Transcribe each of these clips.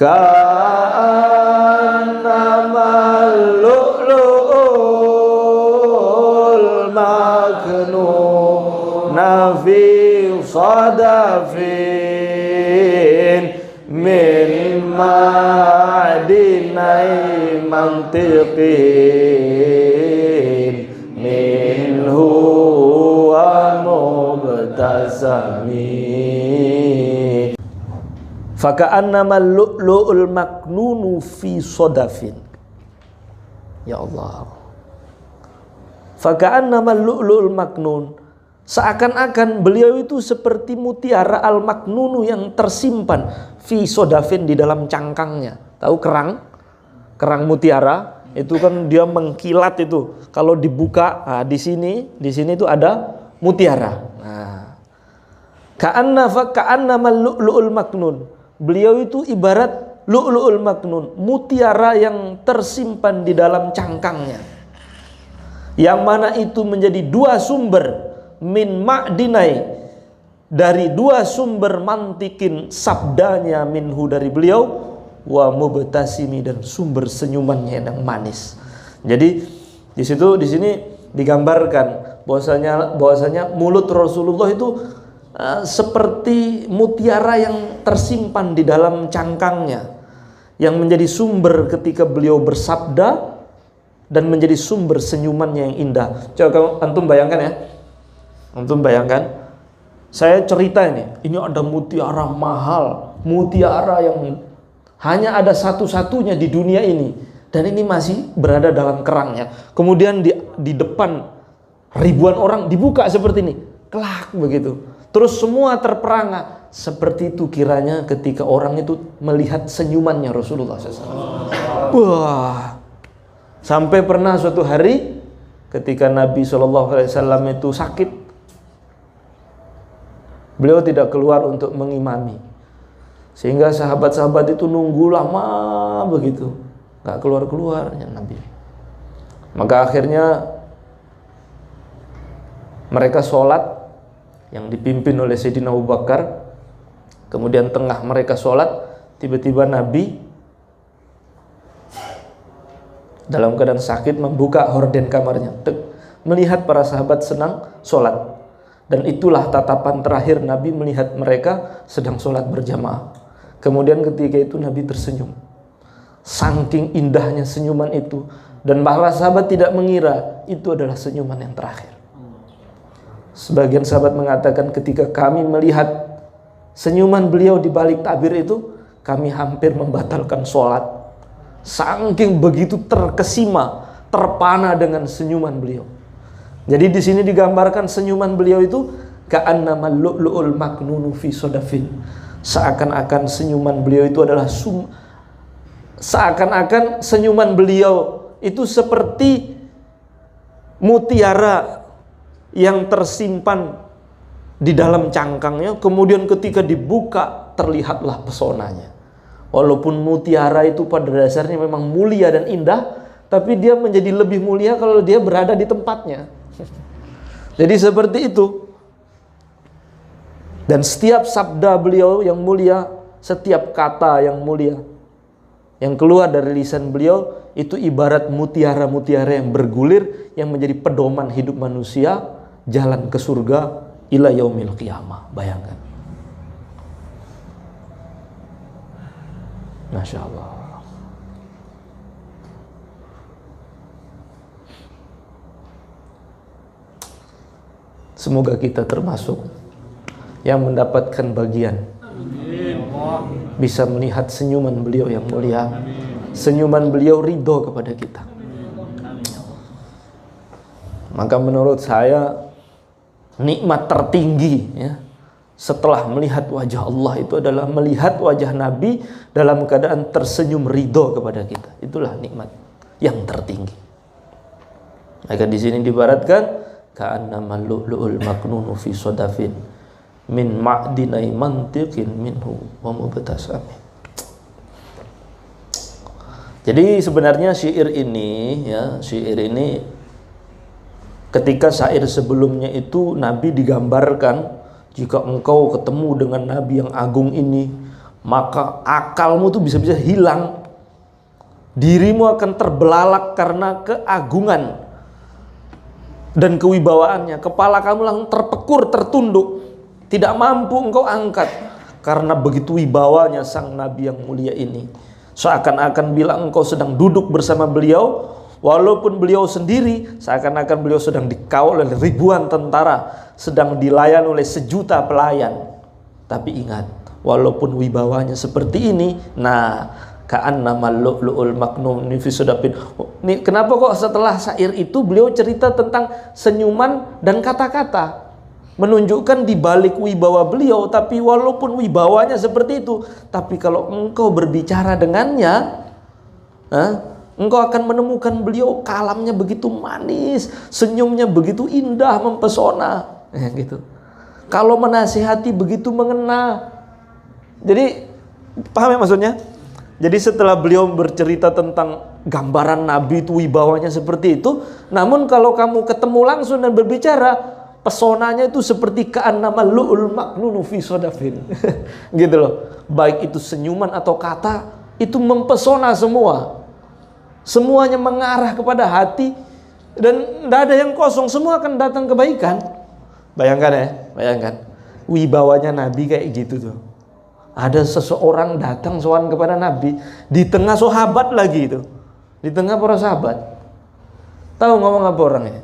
Ka'annamal lu'lu'ul maknuna fi sadafin min ma'dinai mantiqin minhu wa mubtasami. Faka'annamal lu'lu'ul maknunu fi sadafin. Ya Allah. Faka'annamal lu'lu'ul maknun, seakan-akan beliau itu seperti mutiara al-maknunu yang tersimpan fi sodafin, di dalam cangkangnya. Tahu kerang? Kerang mutiara itu kan dia mengkilat itu. Kalau dibuka, nah, di sini itu ada mutiara. Nah, ka'annamal lu'lu'ul maknun. Beliau itu ibarat lu'lu'ul maknun, mutiara yang tersimpan di dalam cangkangnya. Yang mana itu menjadi dua sumber min ma'dinai, dari dua sumber mantikin sabdanya minhu dari beliau, wa mubtasimi, dan sumber senyumannya yang manis. Jadi di sini digambarkan bahwasanya mulut Rasulullah itu seperti mutiara yang tersimpan di dalam cangkangnya, yang menjadi sumber ketika beliau bersabda dan menjadi sumber senyumannya yang indah. Coba antum bayangkan ya. Antum bayangkan, saya cerita ini ada mutiara mahal, mutiara yang hanya ada satu-satunya di dunia ini, dan ini masih berada dalam kerangnya. Kemudian di depan ribuan orang dibuka seperti ini, kelak begitu. Terus semua terperangah. Seperti itu kiranya ketika orang itu melihat senyumannya Rasulullah SAW. Wah, sampai pernah suatu hari ketika Nabi SAW itu sakit, beliau tidak keluar untuk mengimami, sehingga sahabat-sahabat itu nunggu lama begitu, gak keluar-keluarnya Nabi. Maka akhirnya mereka sholat yang dipimpin oleh Sayyidina Abu Bakar. Kemudian tengah mereka sholat, tiba-tiba Nabi dalam keadaan sakit membuka horden kamarnya, melihat para sahabat senang sholat. Dan itulah tatapan terakhir Nabi melihat mereka sedang sholat berjamaah. Kemudian ketika itu Nabi tersenyum. Saking indahnya senyuman itu, dan para sahabat tidak mengira itu adalah senyuman yang terakhir. Sebagian sahabat mengatakan ketika kami melihat senyuman beliau di balik tabir itu, kami hampir membatalkan sholat. Saking begitu terkesima, terpana dengan senyuman beliau. Jadi di sini digambarkan senyuman beliau itu ka'annamal lu'lu'ul maknunu fi sadafin. Seakan-akan senyuman beliau itu adalah seakan-akan senyuman beliau itu seperti mutiara yang tersimpan di dalam cangkangnya, kemudian ketika dibuka terlihatlah pesonanya. Walaupun mutiara itu pada dasarnya memang mulia dan indah, tapi dia menjadi lebih mulia kalau dia berada di tempatnya. Jadi seperti itu. Dan setiap sabda beliau yang mulia, setiap kata yang mulia yang keluar dari lisan beliau itu ibarat mutiara-mutiara yang bergulir, yang menjadi pedoman hidup manusia, jalan ke surga ila yaumil qiyamah. Bayangkan. Masya Allah. Semoga kita termasuk yang mendapatkan bagian, bisa melihat senyuman beliau yang mulia, senyuman beliau ridho kepada kita. Maka menurut saya nikmat tertinggi ya, setelah melihat wajah Allah itu adalah melihat wajah Nabi dalam keadaan tersenyum ridho kepada kita. Itulah nikmat yang tertinggi. Maka di sini dibaratkan ka'annamal lu'lu'ul maknunu fi sadafin min ma'dinai mantiqin minhu wa mubtasami. Jadi sebenarnya syair ini ketika syair sebelumnya itu Nabi digambarkan, jika engkau ketemu dengan Nabi yang agung ini, maka akalmu tuh bisa-bisa hilang. Dirimu akan terbelalak karena keagungan dan kewibawaannya. Kepala kamu langsung terpekur, tertunduk, tidak mampu engkau angkat karena begitu wibawanya sang Nabi yang mulia ini. Seakan-akan bila engkau sedang duduk bersama beliau, walaupun beliau sendiri, seakan-akan beliau sedang dikawal oleh ribuan tentara, sedang dilayani oleh sejuta pelayan. Tapi ingat, walaupun wibawanya seperti ini, nah, ka'annama lu'lu'ul maknun fi sudafin. Kenapa kok setelah syair itu beliau cerita tentang senyuman dan kata-kata? Menunjukkan di balik wibawa beliau, tapi walaupun wibawanya seperti itu, tapi kalau engkau berbicara dengannya, engkau akan menemukan beliau kalamnya begitu manis, senyumnya begitu indah, mempesona, gitu. Kalau menasihati begitu mengena. Jadi paham ya maksudnya? Jadi setelah beliau bercerita tentang gambaran Nabi itu wibawanya seperti itu, namun kalau kamu ketemu langsung dan berbicara, pesonanya itu seperti ka'annama lu'ul maknunu fi sodafin. Gitu loh. Baik itu senyuman atau kata, itu mempesona semua. Semuanya mengarah kepada hati dan tidak ada yang kosong, semua akan datang kebaikan. Bayangkan ya, bayangkan. Wibawanya Nabi kayak gitu tuh. Ada seseorang datang sowan kepada Nabi di tengah sahabat lagi itu, di tengah para sahabat. Tahu ngomong apa orangnya?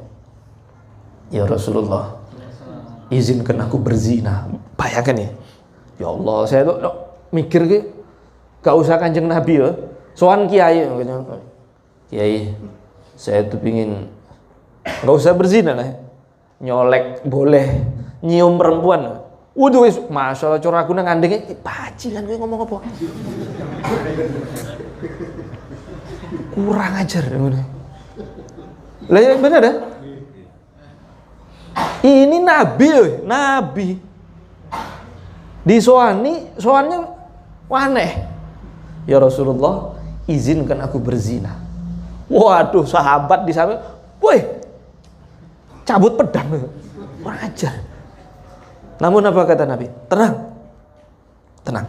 Ya Rasulullah, izinkan aku berzina. Bayangkan ya. Ya Allah, saya tuh mikir gak usah Kanjeng Nabi ya. Sowan kiai, kiai, saya tuh pingin gak usah berzina lah. Nyolek boleh, nyium perempuan. Waduh, masalah cor aku nang andenge bajingan gue ngomong apa? Kurang ajar ngono. Lah ya bener dah. Ini nabi loh, nabi. Soalnya aneh. Ya Rasulullah, izinkan aku berzina. Waduh, sahabat di sana, woi, cabut pedang. Kurang ajar. Namun apa kata Nabi? Tenang, tenang.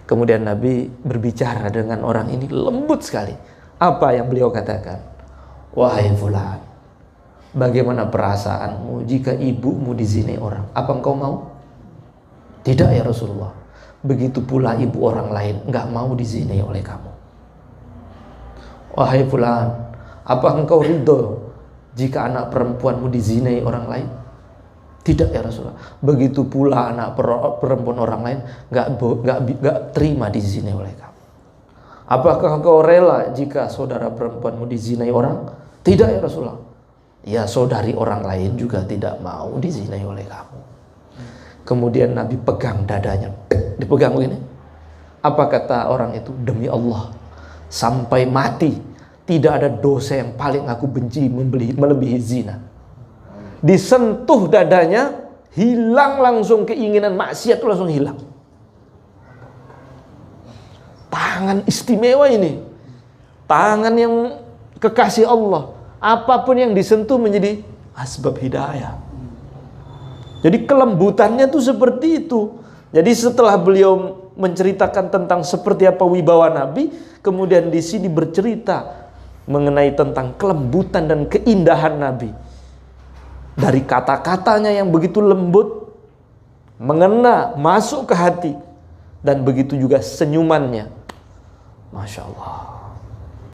Kemudian Nabi berbicara dengan orang ini lembut sekali. Apa yang beliau katakan? Wahai fulan, bagaimana perasaanmu jika ibumu dizinai orang? Apa engkau mau? Tidak ya Rasulullah. Begitu pula ibu orang lain enggak mau dizinai oleh kamu. Wahai fulan, apa engkau ridho jika anak perempuanmu dizinai orang lain? Tidak ya Rasulullah. Begitu pula anak perempuan orang lain enggak terima dizinai oleh kamu. Apakah engkau rela jika saudara perempuanmu dizinai orang? Tidak ya Rasulullah. Ya, saudari orang lain juga tidak mau dizinai oleh kamu. Kemudian Nabi pegang dadanya, dipegang begini. Apa kata orang itu? Demi Allah, sampai mati tidak ada dosa yang paling aku benci melebihi zina. Disentuh dadanya, hilang langsung keinginan maksiat itu langsung hilang. Tangan istimewa ini, tangan yang kekasih Allah. Apapun yang disentuh menjadi asbab hidayah. Jadi kelembutannya tuh seperti itu. Jadi setelah beliau menceritakan tentang seperti apa wibawa Nabi, kemudian di sini bercerita mengenai tentang kelembutan dan keindahan Nabi. Dari kata-katanya yang begitu lembut, mengena, masuk ke hati, dan begitu juga senyumannya. Masya Allah.